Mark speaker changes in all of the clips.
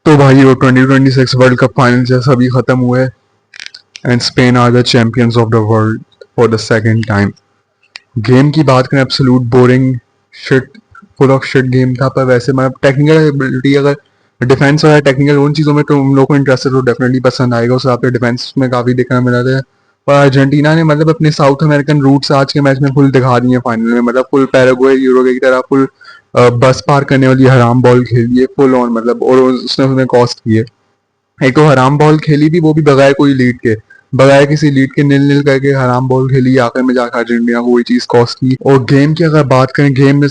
Speaker 1: तो भाई वो 2026 वर्ल्ड कप फाइनल जैसा भी खत्म हुआ है and Spain are the champions of the world for the second time. Game की बात करें absolute boring shit full of shit game था, पर वैसे मतलब टेक्निकल एबिलिटी अगर डिफेंस और टेक्निकल उन चीज़ों में तो उन लोगों को इंटरेस्टेड तो डेफिनेटली पसंद आएगा। उस हिसाब से डिफेंस में काफ़ी देखना मिला था। पर अर्जेंटीना ने मतलब अपने साउथ अमेरिकन रूट्स आज के मैच में फुल दिखा दिए फाइनल में, मतलब फुल पैराग्वे यूरोगे की तरह फुल बस पार करने वाली हराम बॉल खेली है फुल ऑन, मतलब और उसने उसने कॉस्ट की है। एक तो हराम बॉल खेली भी, वो भी बगैर कोई लीड के, बगैर किसी लीड के नील नील करके हराम बॉल खेली, आखिर में जाकर अर्जेंटीना को वही चीज कॉस्ट की। और गेम की अगर बात करें, गेम में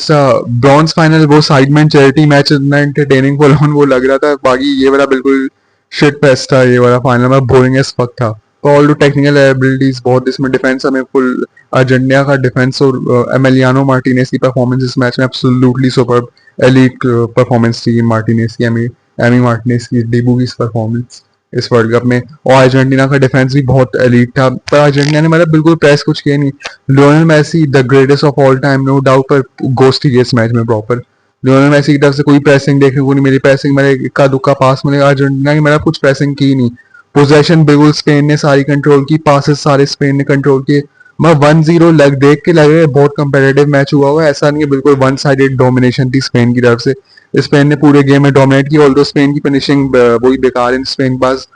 Speaker 1: ब्रॉन्ज फाइनल वो साइडमैन चैरिटी मैच इतना एंटरटेनिंग फुल ऑन वो लग रहा था, बाकी ये वाला बिल्कुल शिट फेस्ट था। ये वाला फाइनल में बोरिंग एज फक था। ऑल टू टेक्निकल एबिलिटीज बहुत, इसमें डिफेंस हमें फुल अर्जेंटीना का डिफेंस और एमिलियानो मार्टिनेज की परफॉर्मेंस इस मैच में एब्सोल्युटली सुपर्ब एलीट परफॉर्मेंस थी मार्टिनेज की, एमी मार्टिनेज की डेब्यू की परफॉर्मेंस इस वर्ल्ड कप में। और अर्जेंटीना का डिफेंस भी बहुत एलीट था, पर अर्जेंटीना ने मतलब बिल्कुल प्रेस कुछ किया नहीं। Lionel Messi the greatest of all time no doubt, पर गोस्ट ही इस मैच में प्रॉपर। लियोनेल मेसी की तरफ से कोई प्रेसिंग देखने को नहीं मिली, प्रेसिंग मेरे इक्का दुक्का पास मिले अर्जेंटीना की, मतलब कुछ प्रेसिंग की नहीं। पोजेशन बिल्कुल स्पेन ने सारी कंट्रोल की, पासेस सारे स्पेन ने कंट्रोल किए। मैं 1-0 लग देख के लगे बहुत कंपेटिटिव मैच हुआ ऐसा नहीं है, बिल्कुल वन साइडेड डोमिनेशन थी स्पेन की तरफ से। स्पेन ने पूरे गेम में डोमिनेट किया, ऑल्दो स्पेन की फिनिशिंग वही बेकार है। स्पेन के पास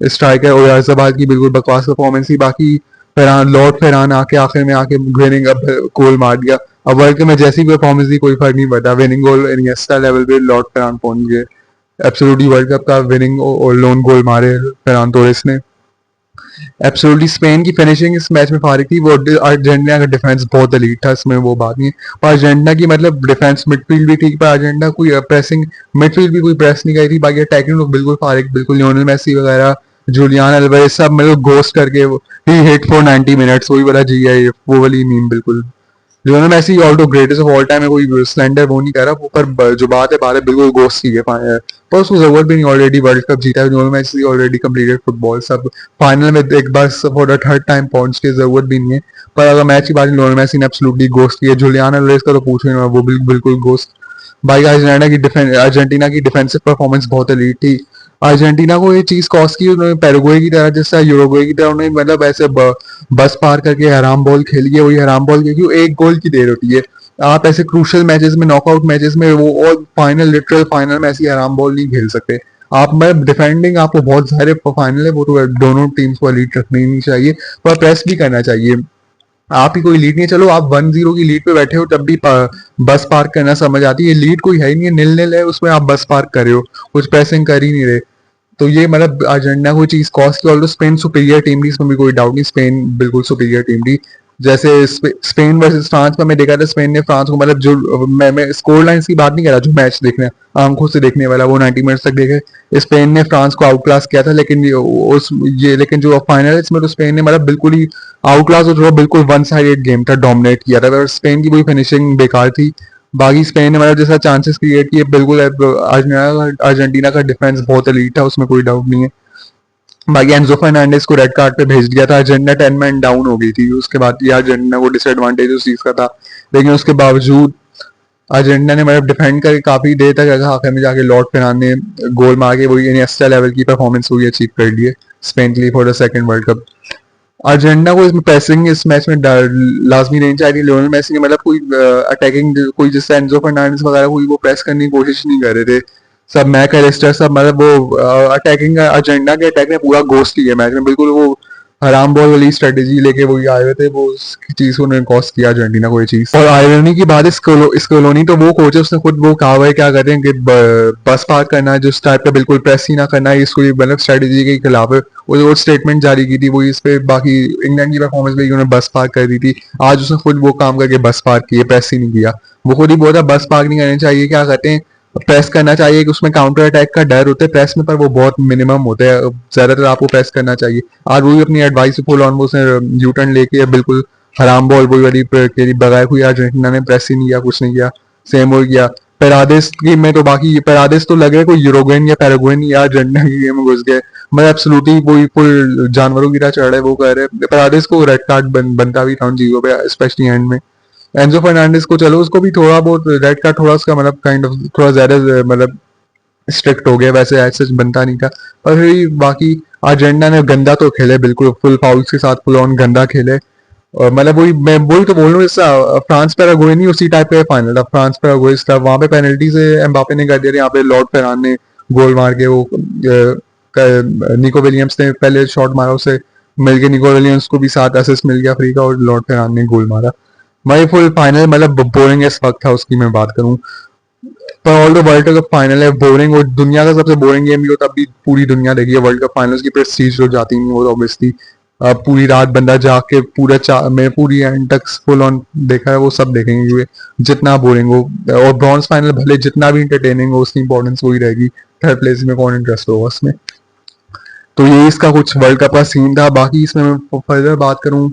Speaker 1: स्ट्राइकर ओयारज़ाबाल की बिल्कुल बकवास परफॉर्मेंस थी। बाकी फरहान लॉर्ड फरहान आके आखिर में आके विनिंग अब गोल मार दिया। अब वर्ल्ड कप में जैसी भी परफॉर्मेंस थी कोई फर्क नहीं पड़ता, विनिंग गोल इनिएस्टा लेवल पे लॉर्ड फरहान पहुंच गए। एब्सोल्युटली वर्ल्ड कप का विनिंग और लोन गोल मारे फरहान तोरेस ने। एब्सोल्युटली स्पेन की फिनिशिंग इस मैच में फारिग थी, वो अर्जेंटीना का डिफेंस बहुत एलीट था, इसमें वो बात नहीं है। पर अर्जेंटीना की मतलब डिफेंस मिडफील्ड भी ठीक, पर अर्जेंटीना कोई प्रेसिंग मिडफील्ड भी कोई प्रेस नहीं करी थी। बाकी अटैकिंग लोग बिल्कुल फारिग, बिल्कुल लियोनेल मेसी वगैरह, जूलियान अल्वारेज सब मतलब गोस्ट करके ही हिट फॉर 90 मिनट्स, वही वाला जी है वो वाली मीम बिल्कुल। Lionel Messi all to greatest of all time है, कोई स्लेंडर वो नहीं कह रहा, पर जो बात है बात है बिल्कुल गोस्ट की है। पर उसको जरूरत भी नहीं, ऑलरेडी वर्ल्ड कप जीता है Lionel Messi, already completed football सब। फाइनल में एक बार फॉर द थर्ड टाइम पहुंच के जरूरत भी नहीं है। पर अगर मैच की बात लियोनेल मेसी ने एब्सोल्युटली गोस्ट की है। जुलियान अल्वारेज का तो पूछो ही ना, वो बिल्कुल गोस्ट। भाई अर्जेंटीना की डिफेंसिव परफॉर्मेंस बहुत एलीट थी। अर्जेंटीना को ये चीज कॉस्ट की, उन्होंने पैराग्वे की तरह जैसा यूरुग्वे की तरह उन्हें मतलब ऐसे बस पार करके हराम बॉल खेली है। वही हराम बॉल क्योंकि एक गोल की देर होती है। आप ऐसे क्रूशल मैचेस में, नॉकआउट मैचेस में वो और फाइनल लिटरल फाइनल में ऐसी हराम बॉल नहीं खेल सकते आप। मैं डिफेंडिंग आपको बहुत सारे फाइनल है, वो तो दोनों टीम्स को लीड रखनी नहीं चाहिए, पर प्रेस भी करना चाहिए। आप ही कोई लीड नहीं, चलो आप 1-0 की लीड पे बैठे हो तब भी बस पार्क करना समझ आती है। लीड कोई है ही नहीं है, नील नील है, उसमें आप बस पार्क कर रहे हो, कुछ प्रेसिंग कर ही नहीं रहे। तो ये मतलब अर्जेंटीना को चीज कॉस्ट की। ऑल्दो स्पेन सुपीरियर टीम थी, इसमें भी कोई डाउट नहीं, स्पेन बिल्कुल सुपीरियर टीम थी। जैसे स्पेन वर्सेस फ्रांस में मैं देखा था, स्पेन ने फ्रांस को मतलब जो मैं स्कोर लाइन्स की बात नहीं कर रहा, जो मैच देखने आंखों से देखने वाला वो 90 मिनट्स तक देखे, स्पेन ने फ्रांस को आउट क्लास किया था। लेकिन लेकिन जो फाइनल है इसमें तो स्पेन ने मतलब बिल्कुल ही आउट क्लास हो, बिल्कुल वन साइडेड गेम था, डोमिनेट किया था। स्पेन की कोई फिनिशिंग बेकार थी। बाकी स्पेन ने मतलब जैसा चांसेस क्रिएट किए, बिल्कुल अर्जेंटीना का डिफेंस बहुत एलीट था, उसमें कोई डाउट नहीं है। बाकी एंजो फर्नांडिस को रेड कार्ड पे भेज दिया था, अर्जेंटीना 10 मैन डाउन हो गई थी, उसके बाद ये अर्जेंटीना को डिसएडवांटेज उस चीज का था। लेकिन उसके बावजूद अर्जेंटीना ने मतलब डिफेंड करके काफी देर तक रखा, आखिर में जाके लॉर्ड फर्नांड ने गोल मार के वही इनिएस्टा लेवल की परफॉर्मेंस हुई अचीव कर ली है स्पेन के लिए for the second world cup. Argentina को इसमें प्रेसिंग इस मैच में लाजमी नहीं चाहिए। लियोनेल मेसी ने मतलब कोई अटैकिंग कोई जैसे एंजो फर्नांडिस वगैरह कोई वो प्रेस करने की कोशिश नहीं कर रहे थे। सब मैक एलिस्टर सब मतलब वो अटैकिंग अर्जेंटीना के अटैक ने पूरा गोस्ट किया मैच में, बिल्कुल वो हराम बॉल वाली स्ट्रेटेजी लेके वही आए हुए थे, वो चीज उन्होंने कॉस्ट किया अर्जेंटीना को ये चीज। और आयरनी की बात है, स्कोलोनी तो वो कोच है, उसने खुद वो कहा हुआ है क्या कहते हैं कि बस पार करना है, जो इस टाइप का बिल्कुल प्रेस ही ना करना है, इसको मतलब स्ट्रेटेजी के खिलाफ है। वो स्टेटमेंट जारी की थी वो इस पे। बाकी इंग्लैंड की परफॉर्मेंस में उन्होंने बस पार कर दी थी, आज उसने खुद वो काम करके बस पार किए, प्रेस ही नहीं किया। वो खुद ही बोला बस पार नहीं करनी चाहिए, क्या कहते हैं प्रेस करना चाहिए, कि उसमें काउंटर अटैक का डर होता है प्रेस में, पर वो बहुत मिनिमम होता है, ज्यादातर आपको प्रेस करना चाहिए। आज वो भी अपनी एडवाइस फुल ऑन वो उसने यू टर्न लेके बिल्कुल हराम बॉल वही वाली बगाए हुई अर्जेंटीना ने प्रेस ही नहीं किया, कुछ नहीं किया, सेम हो गया। पेरादेस की में तो बाकी पेरादेस तो लगे कोई यूरोगेन या पैरागोइन या अर्जेंटीना की गेम में घुस गए, मतलब एब्सोल्युटली वही फुल जानवरों की तरह चढ़ रहे, वो कह रहे पेरादेस को रेड कार्ड बनता भी था उन चीजों पे, स्पेशली एंड में। एंजो फर्नांडिस को चलो उसको भी थोड़ा बहुत रेड कार्ड, थोड़ा उसका मतलब काइंड ऑफ थोड़ा ज्यादा मतलब स्ट्रिक्ट हो गया, वैसे ऐसा सच बनता नहीं था। पर फिर भी बाकी अर्जेंटीना ने गंदा तो खेले, बिल्कुल फुल फाउल्स के साथ फुल ऑन गंदा खेले। और मतलब वही मैं वही तो बोल रहा हूँ, इसका फ्रांस पैराग्वे नहीं उसी टाइप का फाइनल था, फ्रांस पैराग्वे था, वहां पे पेनल्टी से एम्बापे ने कर दिया, यहाँ पे लॉर्ड फेरान ने गोल मार के वो निको विलियम्स ने पहले शॉट मारा, उसे मिल गया, निको विलियम्स को भी 7 असिस्ट मिल गया फ्री का, और लॉर्ड फेरान ने गोल मारा। भाई फुल फाइनल मतलब बोरिंग एस वक्त था उसकी मैं बात करूं, पर all the world cup final है, बोरिंग और दुनिया का सबसे बोरिंग गेम भी होता, अभी पूरी दुनिया देखी है वर्ल्ड कप फाइनल्स की, प्रेस्टीज जो जाती नहीं वो ऑब्वियसली पूरी रात बंदा जाग के मैं पूरी एंड तक फुल ऑन देखा है, वो सब देखेंगे क्योंकि जितना बोरिंग हो, और ब्रॉन्ज फाइनल भले जितना भी इंटरटेनिंग हो उसकी इंपॉर्टेंस वही रहेगी, थर्ड प्लेस में कौन इंटरेस्ट होगा उसमें। तो ये इसका कुछ वर्ल्ड कप का सीन था। बाकी इसमें मैं फर्दर बात करूं,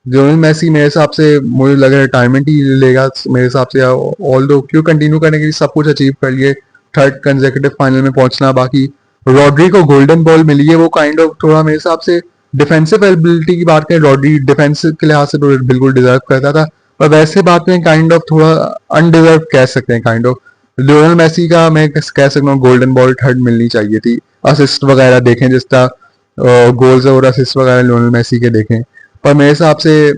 Speaker 1: लियोनेल मेसी मेरे हिसाब से मुझे लग रहा है रिटायरमेंट ही लेगा मेरे हिसाब से, ऑल दो क्यों कंटिन्यू करने के लिए सब कुछ अचीव कर लिए, थर्ड कंसेक्यूटिव फाइनल में पहुंचना। बाकी रॉड्री को गोल्डन बॉल मिली है, वो काइंड ऑफ थोड़ा मेरे हिसाब से डिफेंसिव एबिलिटी की बात करें, रॉड्री डिफेंस के लिहाज से तो बिल्कुल डिजर्व करता था, पर वैसे बात में काइंड ऑफ थोड़ा अनडिजर्व कह सकते हैं काइंड ऑफ। लियोनेल मेसी का मैं कह सकता हूँ गोल्डन बॉल थर्ड मिलनी चाहिए थी। असिस्ट वगैरह देखें, जिस तरह गोल्स और असिस्ट वगैरह लियोनेल मेसी के देखें, पर मेरे हिसाब से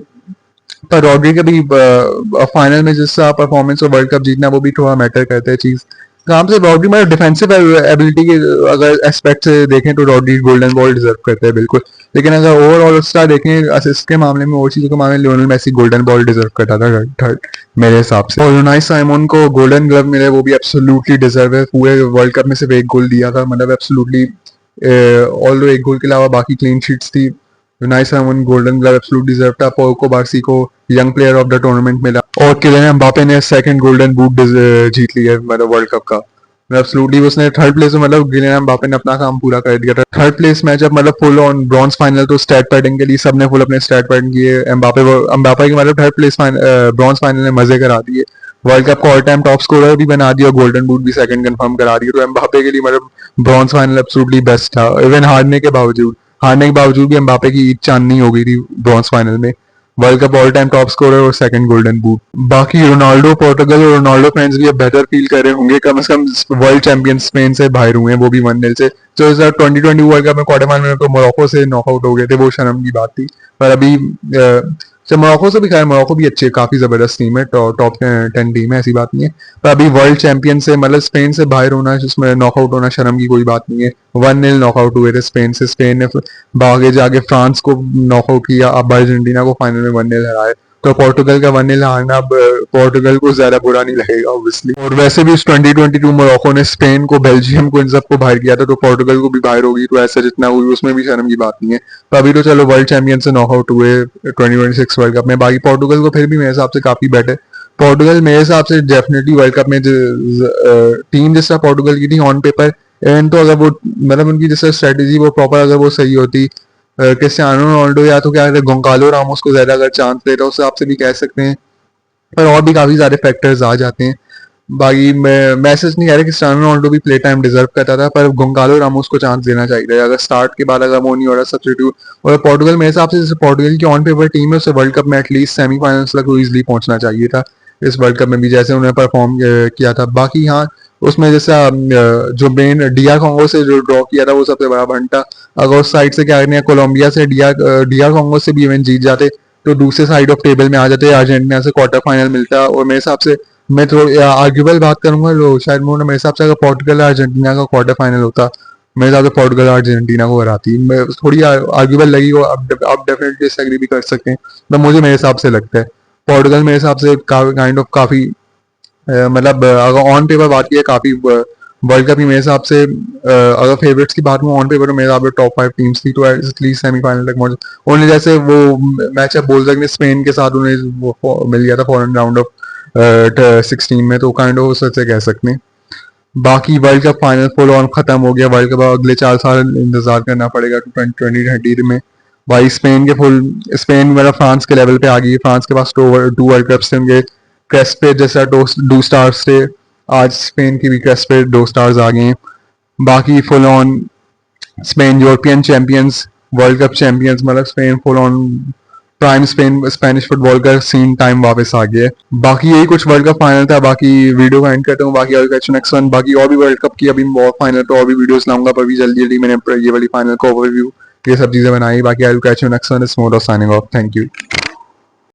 Speaker 1: पर रॉड्री का भी फाइनल में जिस परफॉर्मेंस और वर्ल्ड कप जीतना वो भी थोड़ा मैटर करता है चीज काम से। रॉड्री मतलब डिफेंसिव एबिलिटी के अगर एस्पेक्ट से देखें तो रॉड्री गोल्डन बॉल डिजर्व करते हैं बिल्कुल, लेकिन अगर ओवरऑल उसका देखें असिस्ट के मामले में और चीजों के मामले में Lionel Messi golden ball deserve करता था थर्ड मेरे हिसाब से। और यूनाई साइमन को गोल्डन ग्लव मिले, वो भी एब्सोल्युटली डिजर्व है, पूरे वर्ल्ड कप में सिर्फ एक गोल दिया था, मतलब एब्सोल्युटली ऑल दो एक गोल के अलावा बाकी क्लीन शीट्स थी। Unai Simon golden glove absolute deserve था। पोको बार्सी को young player of the tournament मिला, और किलियन एम्बापे ने सेकंड गोल्डन बूट जीत लिया मतलब वर्ल्ड कप का। एब्सोल्युटली उसने थर्ड प्लेस में मतलब किलियन एम्बापे ने अपना काम पूरा कर दिया था। थर्ड प्लेस मैच अब मतलब फुल ऑन ब्रॉन्ज फाइनल, तो स्टैट पैडिंग के लिए सबने फुल अपने स्टैट पैडिंग किए। एम्बापे के मतलब थर्ड प्लेस ब्रॉन्ज फाइनल ने मजे करा दिए, वर्ल्ड कप को ऑल टाइम टॉप स्कोरर भी बना दिया और गोल्डन बूट भी सेकंड कंफर्म करा दिया। तो एम्बापे के लिए मतलब ब्रॉन्ज फाइनल एब्सोल्युटली बेस्ट था, इवन हारने के बावजूद भी एम्बापे की ईद चांदनी हो गई थी ब्रॉन्ज फाइनल में, world cup all time top scorer और सेकंड गोल्डन बूट। बाकी रोनाल्डो पोर्टुगल और रोनाल्डो फैंस भी अब बेहतर फील कर रहे होंगे, कम से कम वर्ल्ड चैंपियन स्पेन से बाहर हुए हैं, वो भी 1-0 से। जो 2020 वर्ल्ड कप में क्वार्टर फाइनल में तो मोरक्को से नॉकआउट हो गए थे, वो शर्म की बात थी। पर अभी मोरक्को से भी खैर, मोरक्को भी अच्छी है, काफी जबरदस्त टीम है, टॉप 10 टीम है, ऐसी बात नहीं है। पर अभी वर्ल्ड चैंपियन से मतलब स्पेन से बाहर होना, जिसमें नॉकआउट होना शर्म की कोई बात नहीं है। 1-0 नॉकआउट हुए थे स्पेन से, स्पेन ने आगे जाके फ्रांस को नॉकआउट किया, अब अर्जेंटीना को फाइनल में 1-0 हराए। तो पोर्टुगल का 1-0 हारना अब पोर्टुगल को ज्यादा बुरा नहीं लगेगा ऑब्वियसली। और वैसे भी इस 2022 मोरक्को ने स्पेन को, बेल्जियम को, इन सबको बाहर किया था, तो पोर्टुगल को भी बाहर होगी, तो ऐसा जितना हुई उसमें भी शर्म की बात नहीं है। तो अभी तो चलो वर्ल्ड चैंपियन से नॉकआउट हुए 2026 वर्ल्ड कप में, बाकी पोर्टुगल को फिर भी मेरे हिसाब से काफी बेटर, पोर्टुगल मेरे हिसाब से डेफिनेटली वर्ल्ड कप में टीम जिस तरह पोर्टुगल की थी ऑन पेपर, एंड तो अगर वो मतलब उनकी जैसे स्ट्रेटेजी वो प्रॉपर अगर वो सही होती, क्रिस्टियानो रोनाल्डो या तो क्या कहते हैं गोंकालो रामोस को ज्यादा अगर चांस देता, उस हिसाब से भी कह सकते हैं, पर और भी काफी सारे फैक्टर्स आ जाते हैं। बाकी मैं ऐसे नहीं कह रहा कि क्रिस्टियानो रोनाल्डो भी प्ले टाइम डिजर्व करता था, पर गोंकालो रामोस को चांस देना चाहिए अगर स्टार्ट के बाद अगर वो नहीं हो रहा सब्स्टिट्यूट। और पोर्टुगल मेरे हिसाब से जैसे पोर्टुगल की ऑन पेपर टीम है, उसे वर्ल्ड कप में एटलीस्ट सेमीफाइनल्स तक इजिली पहुंचना चाहिए था इस वर्ल्ड कप में भी, जैसे उन्होंने परफॉर्म किया था। बाकी हाँ, उसमें जैसा जो मेन डीआर कॉन्गो से जो ड्रॉ किया था वो सबसे बड़ा भंटा, अगर उस साइड से क्या करने कोलंबिया से डीआर कॉन्गो से भी इवेंट जीत जाते तो दूसरे साइड ऑफ टेबल में आ जाते, अर्जेंटीना से क्वार्टर फाइनल मिलता। और मेरे हिसाब से मैं तो आर्ग्यूबल बात करूंगा, तो शायद मेरे हिसाब से अगर पोर्टुगल अर्जेंटीना का क्वार्टर फाइनल होता, मेरे हिसाब से पोर्टुगल अर्जेंटीना को हराती। मैं थोड़ी आर्ग्यूबल लगी हो, आप डेफिनेटली डिसएग्री भी कर सकते हैं, तो मुझे मेरे हिसाब से लगता है पोर्टुगल मेरे हिसाब से काइंड ऑफ काफी मतलब अगर ऑन पेपर बात की है काफी वर्ल्ड कप ही मेरे हिसाब से अगर फेवरेट्स की बात में ऑन पेपर तो मेरे हिसाब से टॉप 5 टीम्स थी, तो एटलीस्ट सेमीफाइनल तक पहुंचे। उन्हें जैसे वो मैच आप बोल सकते हैं स्पेन के साथ उन्हें वो मिल गया था फॉरन राउंड ऑफ 16 में, तो काइंड ऑफ उससे कह सकते हैं। बाकी world cup final full on खत्म हो गया, वर्ल्ड कप अगले 4 साल इंतजार करना पड़ेगा 2030 में। भाई स्पेन मतलब फ्रांस के लेवल पे आ गई है, फ्रांस के पास 2 वर्ल्ड कप्स थे, उनके क्रेस्ट पे जैसा 2 स्टार्स थे, आज स्पेन की भी क्रेस्ट पे 2 स्टार्स आ गए हैं। बाकी full on Spain European champions, world cup champions, मतलब Spain full on prime Spanish football का सीन टाइम वापस आ गया है। बाकी यही कुछ वर्ल्ड कप फाइनल था। बाकी वीडियो को एंड करता हूँ। बाकी I catch you next one. बाकी और भी वर्ल्ड कप की अभी और फाइनल पे और भी वीडियोस लाऊंगा, पर भी जल्दी जल्दी मैंने ये वाली फाइनल का ओवरव्यू ये सब चीजें बनाई। बाकी I catch you next one. It's mode of signing off. Thank you.